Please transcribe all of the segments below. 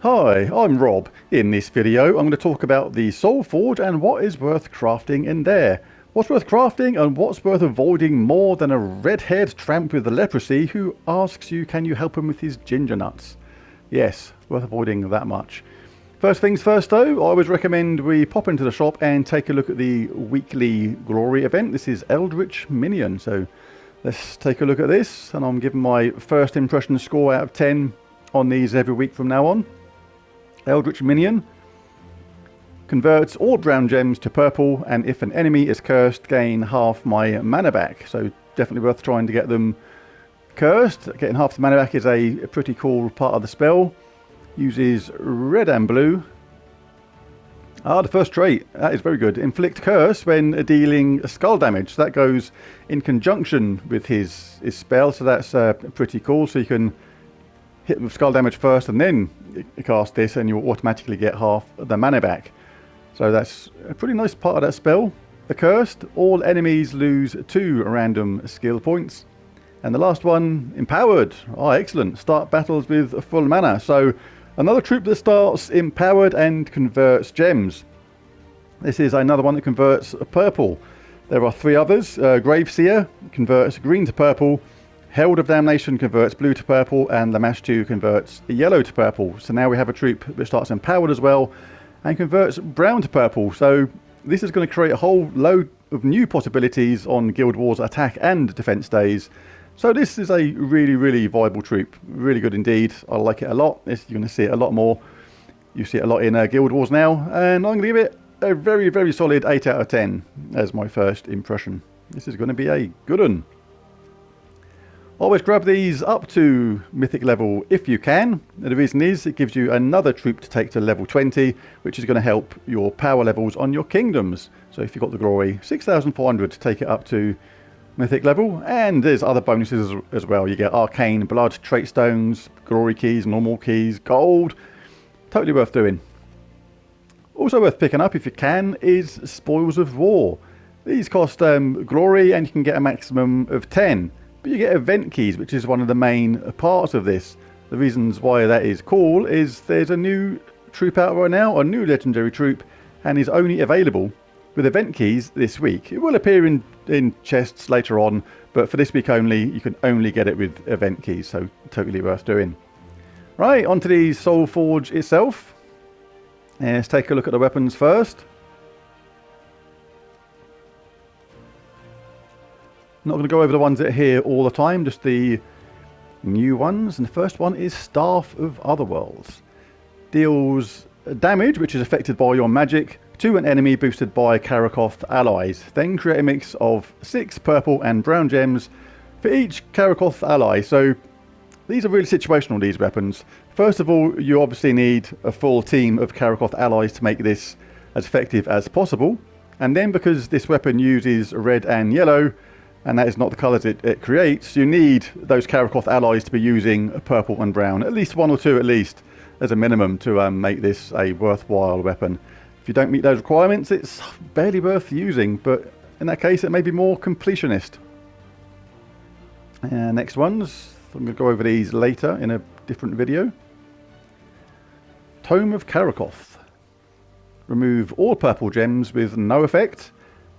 Hi, I'm Rob. In this video I'm going to talk about the Soulforge and what is worth crafting in there. What's worth crafting and what's worth avoiding more than a red-haired tramp with leprosy who asks you can you help him with his ginger nuts. Yes, worth avoiding that much. First things first though, I always recommend we pop into the shop and take a look at the weekly glory event. This is Eldritch Minion, so let's take a look at this, and I'm giving my first impression score out of 10 on these every week from now on. Eldritch Minion converts all brown gems to purple, and if an enemy is cursed, gain half my mana back. So definitely worth trying to get them cursed. Getting half the mana back is a pretty cool part of the spell. Uses red and blue. The first trait, that is very good. Inflict curse when dealing skull damage. That goes in conjunction with his spell, so that's pretty cool. So you can hit with skull damage first and then cast this, and you'll automatically get half the mana back. So that's a pretty nice part of that spell. The cursed, all enemies lose 2 random skill points. And the last one, empowered. Excellent. Start battles with full mana. So another troop that starts empowered and converts gems. This is another one that converts purple. There are 3 others. Graveseer converts green to purple. Herald of Damnation converts blue to purple, and Lamash 2 converts yellow to purple. So now we have a troop that starts empowered as well and converts brown to purple. So this is going to create a whole load of new possibilities on Guild Wars attack and defense days. So this is a really viable troop. Really good indeed. I like it a lot. You're going to see it a lot more. You see it a lot in Guild Wars now. And I'm going to give it a very solid 8 out of 10 as my first impression. This is going to be a good one. Always grab these up to Mythic level if you can. The reason is it gives you another troop to take to level 20, which is going to help your power levels on your kingdoms. So if you've got the glory, 6,400 to take it up to Mythic level. And there's other bonuses as well. You get arcane, blood, trait stones, glory keys, normal keys, gold. Totally worth doing. Also worth picking up if you can is Spoils of War. These cost glory, and you can get a maximum of 10. But you get event keys, which is one of the main parts of this. The reasons why that is cool is there's a new troop out right now, a new legendary troop, and is only available with event keys this week. It will appear in chests later on, but for this week only, you can only get it with event keys, so totally worth doing. Right, onto the Soulforge itself. Let's take a look at the weapons first. I'm not going to go over the ones that are here all the time, just the new ones. And the first one is Staff of Otherworlds. Deals damage, which is affected by your magic, to an enemy boosted by Karakoth allies. Then create a mix of 6 purple and brown gems for each Karakoth ally. So these are really situational, these weapons. First of all, you obviously need a full team of Karakoth allies to make this as effective as possible. And then because this weapon uses red and yellow, and that is not the colours it creates, you need those Karakoth allies to be using purple and brown, at least 1 or 2 at least, as a minimum, to make this a worthwhile weapon. If you don't meet those requirements, it's barely worth using, but in that case it may be more completionist. Next ones, I'm going to go over these later in a different video. Tome of Karakoth. Remove all purple gems with no effect,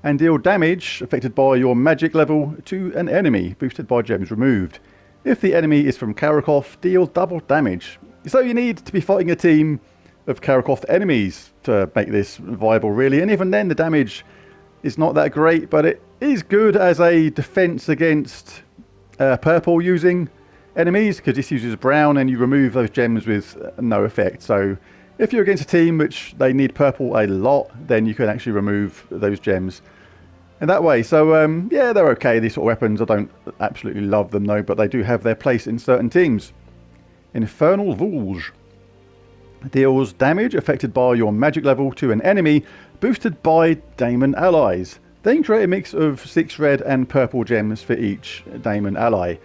and deal damage affected by your magic level to an enemy, boosted by gems removed. If the enemy is from Karakoth, deal double damage. So you need to be fighting a team of Karakoth enemies to make this viable, really. And even then, the damage is not that great, but it is good as a defense against purple using enemies, because this uses brown and you remove those gems with no effect. So if you're against a team which they need purple a lot, then you can actually remove those gems in that way. So yeah, they're okay, these sort of weapons. I don't absolutely love them though, but they do have their place in certain teams. Infernal Vulge. Deals damage affected by your magic level to an enemy, boosted by Daemon allies. Then create a mix of 6 red and purple gems for each Daemon ally.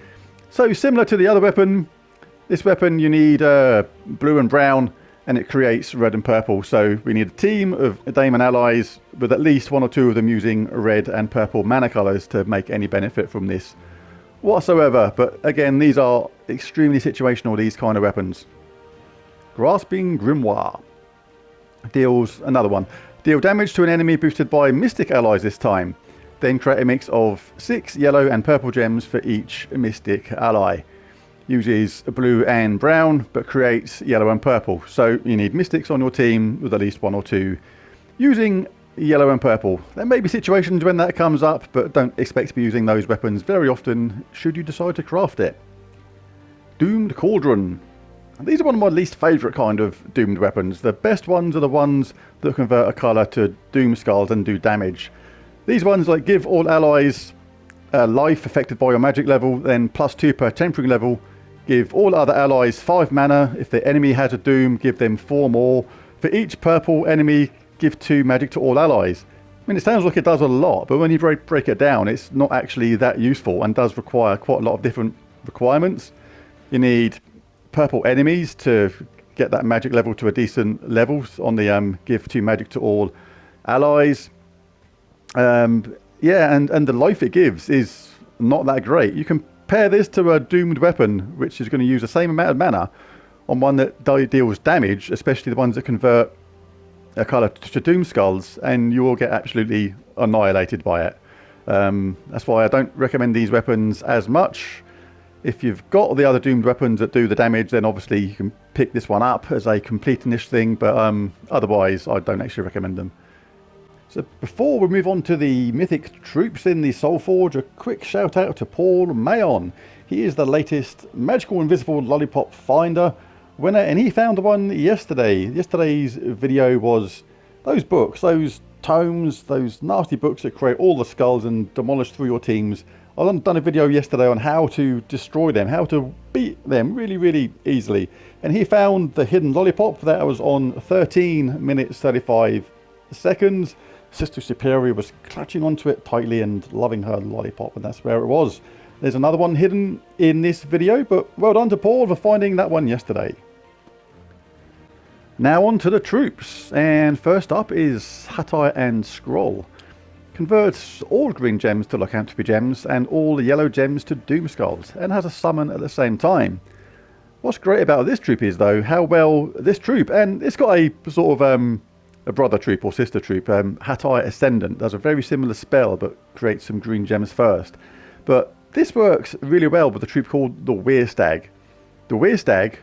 So similar to the other weapon, this weapon you need blue and brown, and it creates red and purple. So we need a team of Daemon allies with at least 1 or 2 of them using red and purple mana colours to make any benefit from this whatsoever. But again, these are extremely situational, these kind of weapons. Grasping Grimoire. Deals another one. Deal damage to an enemy boosted by Mystic allies this time. Then create a mix of 6 yellow and purple gems for each Mystic ally. Uses blue and brown, but creates yellow and purple. So you need Mystics on your team with at least 1 or 2 using yellow and purple. There may be situations when that comes up, but don't expect to be using those weapons very often should you decide to craft it. Doomed Cauldron. These are one of my least favourite kind of doomed weapons. The best ones are the ones that convert a colour to doom skulls and do damage. These ones like give all allies life affected by your magic level, then +2 per tempering level. Give all other allies 5 mana. If the enemy has a doom, give them 4 more. For each purple enemy, give 2 magic to all allies. I mean, it sounds like it does a lot, but when you break it down, it's not actually that useful and does require quite a lot of different requirements. You need purple enemies to get that magic level to a decent level on the give 2 magic to all allies. Yeah, and the life it gives is not that great. You compare this to a doomed weapon, which is going to use the same amount of mana on one that deals damage, especially the ones that convert a colour to doom skulls, and you will get absolutely annihilated by it. That's why I don't recommend these weapons as much. If you've got the other doomed weapons that do the damage, then obviously you can pick this one up as a complete-ish thing, but otherwise I don't actually recommend them. So before we move on to the mythic troops in the Soulforge, a quick shout out to Paul Mayon. He is the latest Magical Invisible Lollipop Finder winner, and he found one yesterday. Yesterday's video was those books, those tomes, those nasty books that create all the skulls and demolish through your teams. I've done a video yesterday on how to destroy them, how to beat them really easily. And he found the hidden lollipop that was on 13 minutes 35 seconds. Sister Superior was clutching onto it tightly and loving her lollipop, and that's where it was. There's another one hidden in this video, but well done to Paul for finding that one yesterday. Now on to the troops, and first up is Hatire and Scroll. Converts all green gems to lycanthropy gems and all yellow gems to doom skulls, and has a summon at the same time. What's great about this troop is though how well this troop, and it's got a sort of a brother troop or sister troop, Hatire Ascendant does a very similar spell but creates some green gems first. But this works really well with a troop called the Weirstag. The Weirstag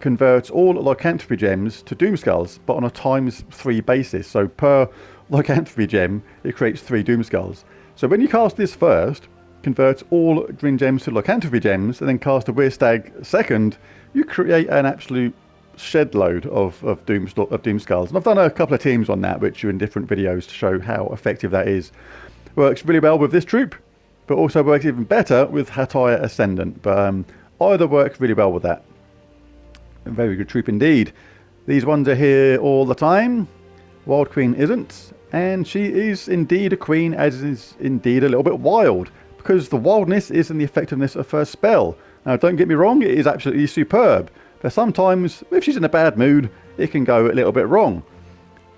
converts all lycanthropy gems to doom skulls, but on a ×3 basis. So per lycanthropy gem, it creates 3 doom skulls. So when you cast this first, converts all green gems to lycanthropy gems, and then cast a Weirstag second, you create an absolute shed load of doom skulls. And I've done a couple of teams on that, which are in different videos to show how effective that is. Works really well with this troop, but also works even better with Hatire Ascendant. But either works really well with that. A very good troop indeed. These ones are here all the time. Wild Queen isn't, and she is indeed a queen, as is indeed a little bit wild, because the wildness is in the effectiveness of her spell. Now don't get me wrong, it is absolutely superb, but sometimes if she's in a bad mood it can go a little bit wrong.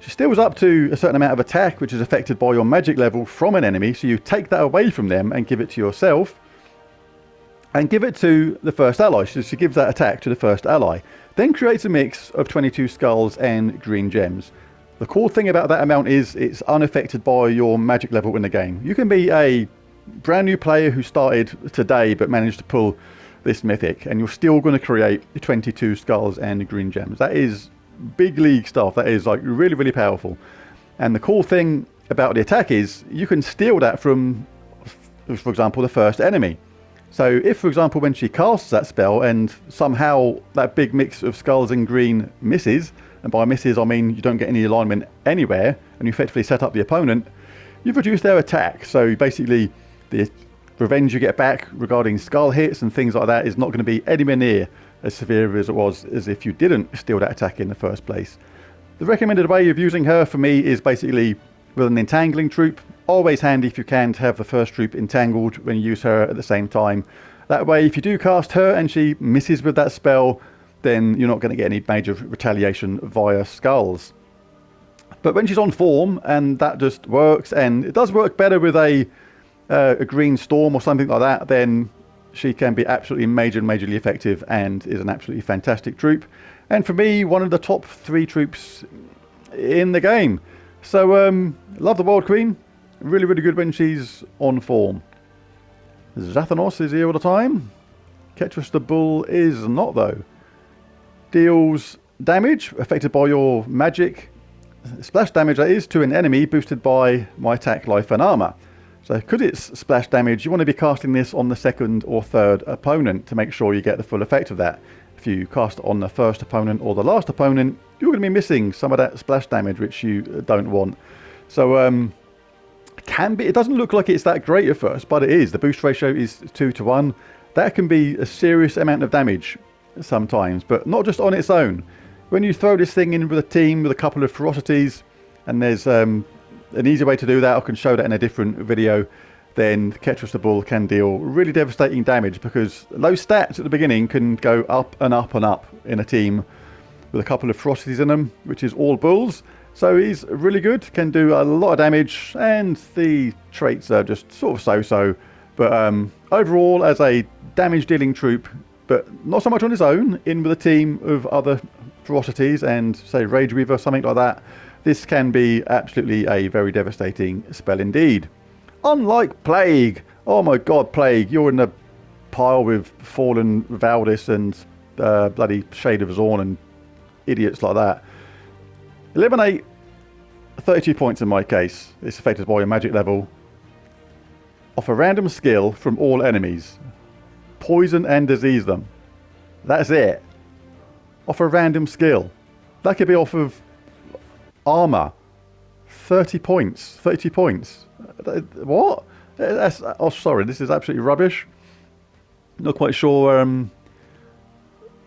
She steals up to a certain amount of attack which is affected by your magic level from an enemy, so you take that away from them and give it to yourself and give it to the first ally. So she gives that attack to the first ally, then creates a mix of 22 skulls and green gems. The cool thing about that amount is it's unaffected by your magic level in the game. You can be a brand new player who started today but managed to pull this mythic, and you're still going to create 22 skulls and green gems. That is big league stuff. That is like really powerful. And the cool thing about the attack is you can steal that from, for example, the first enemy. So if, for example, when she casts that spell and somehow that big mix of skulls and green misses, and by misses I mean you don't get any alignment anywhere, and you effectively set up the opponent, you've reduced their attack. So basically the revenge you get back regarding skull hits and things like that is not going to be anywhere near as severe as it was as if you didn't steal that attack in the first place. The recommended way of using her for me is basically with an entangling troop. Always handy if you can to have the first troop entangled when you use her at the same time. That way if you do cast her and she misses with that spell, then you're not going to get any major retaliation via skulls. But when she's on form, and that just works, and it does work better with a green storm or something like that, then she can be absolutely majorly effective and is an absolutely fantastic troop. And for me, one of the top 3 troops in the game. So, love the Wild Queen. Really good when she's on form. Zathanos is here all the time. Ketras the Bull is not, though. Deals damage affected by your magic. Splash damage, that is, to an enemy boosted by my attack, life and armor. So because it's splash damage, you want to be casting this on the second or third opponent to make sure you get the full effect of that. If you cast it on the first opponent or the last opponent, you're going to be missing some of that splash damage, which you don't want. So it doesn't look like it's that great at first, but it is. The boost ratio is 2 to 1. That can be a serious amount of damage sometimes, but not just on its own. When you throw this thing in with a team with a couple of ferocities, and there's an easy way to do that, I can show that in a different video, then Ketras the Bull can deal really devastating damage, because those stats at the beginning can go up and up and up in a team with a couple of ferocities in them, which is all bulls. So he's really good, can do a lot of damage, and the traits are just sort of so-so. But overall, as a damage dealing troop, but not so much on his own, in with a team of other ferocities and say Rage Weaver, something like that, this can be absolutely a very devastating spell indeed. Unlike Plague, oh my god, Plague, you're in the pile with Fallen Valdis and bloody Shade of Zorn and idiots like that. Eliminate 32 points in my case. It's affected by your magic level. Off a random skill from all enemies. Poison and disease them. That's it. Off a random skill. That could be off of armor. 30 points. 32 points. What? Oh, sorry. This is absolutely rubbish. Not quite sure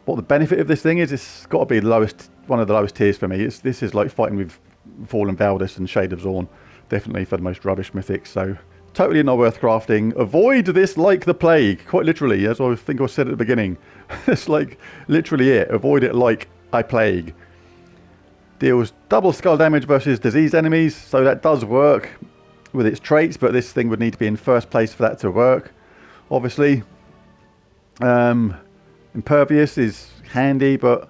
what the benefit of this thing is. It's got to be the lowest, one of the lowest tiers for me. This is like fighting with Fallen Valdis and Shade of Zorn. Definitely for the most rubbish mythics. So totally not worth crafting. Avoid this like the plague. Quite literally, as I think I said at the beginning. It's like literally it. Avoid it like a plague. Deals double skull damage versus diseased enemies. So that does work with its traits, but this thing would need to be in first place for that to work. Obviously. Impervious is handy, but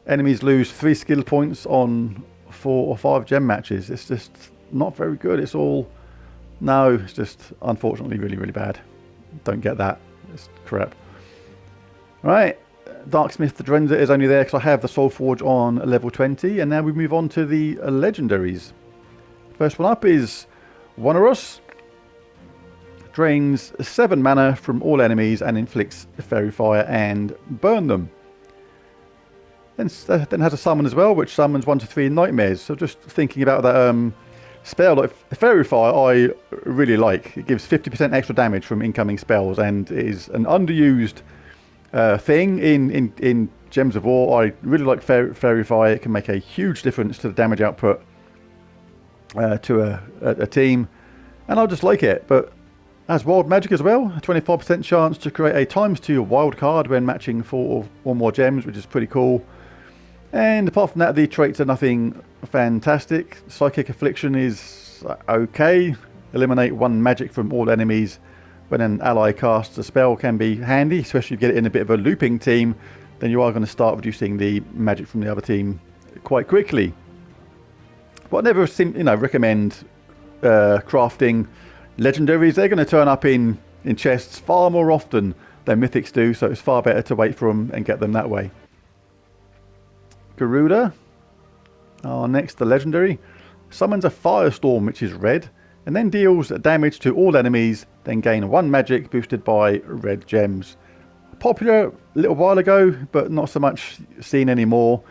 enemies lose 3 skill points on 4 or 5 gem matches. It's just not very good. It's all... No, it's just unfortunately really bad. Don't get that. It's crap. Right. Darksmith the Drenzer is only there because I have the Soulforge on level 20, and now we move on to the legendaries. First one up is Wonderous. Drains 7 mana from all enemies and inflicts Fairy Fire and burn them. Then has a summon as well, which summons 1 to 3 nightmares. So just thinking about that spell, like Fairy Fire, I really like. It gives 50% extra damage from incoming spells and is an underused thing in Gems of War. I really like Fairy Fire. It can make a huge difference to the damage output to a team, and I just like it. But as wild magic as well, a 25% chance to create a ×2 wild card when matching 4 or more gems, which is pretty cool. And apart from that, the traits are nothing fantastic. Psychic Affliction is okay. Eliminate 1 magic from all enemies when an ally casts a spell can be handy, especially if you get it in a bit of a looping team, then you are going to start reducing the magic from the other team quite quickly. But I never recommend crafting legendaries. They're going to turn up in chests far more often than mythics do, so it's far better to wait for them and get them that way. Garuda, our next, the legendary, summons a firestorm which is red and then deals damage to all enemies, then gain 1 magic boosted by red gems. Popular a little while ago, but not so much seen anymore.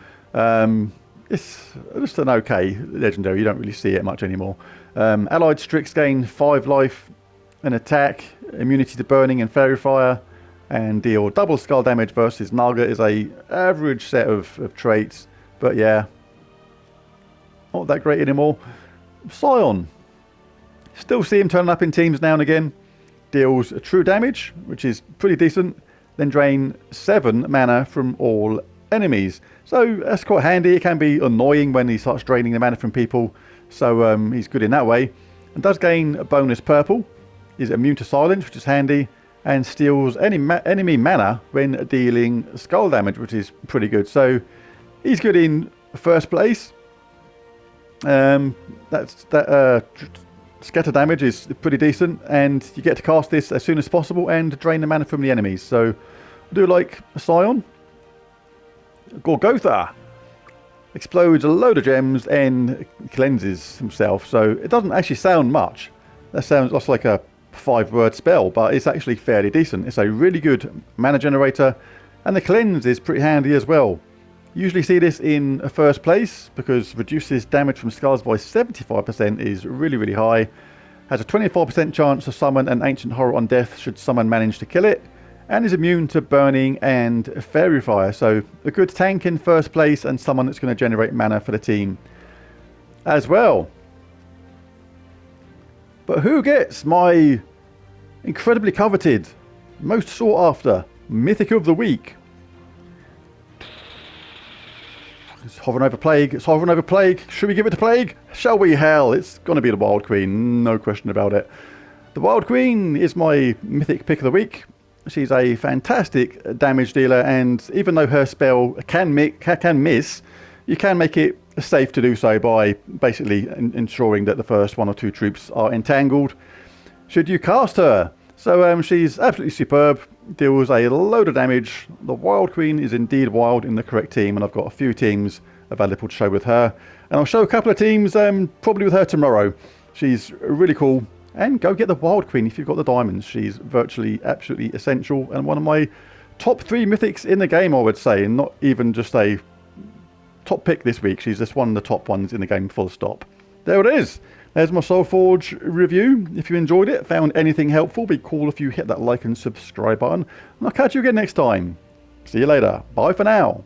It's just an okay legendary, you don't really see it much anymore. Allied Strix gain 5 life and attack, immunity to burning and fairy fire, and deal double skull damage versus Naga is a average set of traits, but yeah, not that great anymore. Scion, still see him turning up in teams now and again. Deals true damage, which is pretty decent, then drain 7 mana from all enemies. So that's quite handy. It can be annoying when he starts draining the mana from people, so he's good in that way. And does gain a bonus purple. He's immune to silence, which is handy, and steals any enemy mana when dealing skull damage, which is pretty good. So he's good in first place. Scatter damage is pretty decent, and you get to cast this as soon as possible and drain the mana from the enemies. So I do like Scion. Gorgotha explodes a load of gems and cleanses himself. So it doesn't actually sound much. That sounds just like a 5-word spell, but it's actually fairly decent. It's a really good mana generator, and the cleanse is pretty handy as well. Usually see this in first place because reduces damage from skulls by 75% is really high. Has a 24% chance to summon an ancient horror on death should someone manage to kill it, and is immune to burning and fairy fire. So a good tank in first place and someone that's going to generate mana for the team as well. But who gets my incredibly coveted, most sought after Mythic of the Week? It's hovering over Plague. It's hovering over Plague. Should we give it to Plague? Shall we? Hell, it's going to be the Wild Queen. No question about it. The Wild Queen is my Mythic pick of the week. She's a fantastic damage dealer, and even though her spell can miss, you can make it safe to do so by basically ensuring that the first 1 or 2 troops are entangled should you cast her. So she's absolutely superb, deals a load of damage. The Wild Queen is indeed wild in the correct team, and I've got a few teams available to show with her. And I'll show a couple of teams probably with her tomorrow. She's really cool. And go get the Wild Queen if you've got the diamonds. She's virtually absolutely essential, and one of my top 3 mythics in the game, I would say, and not even just a top pick this week. She's just one of the top ones in the game, full stop. There it is. There's my Soulforge review. If you enjoyed it, found anything helpful, be cool if you hit that like and subscribe button. And I'll catch you again next time. See you later. Bye for now.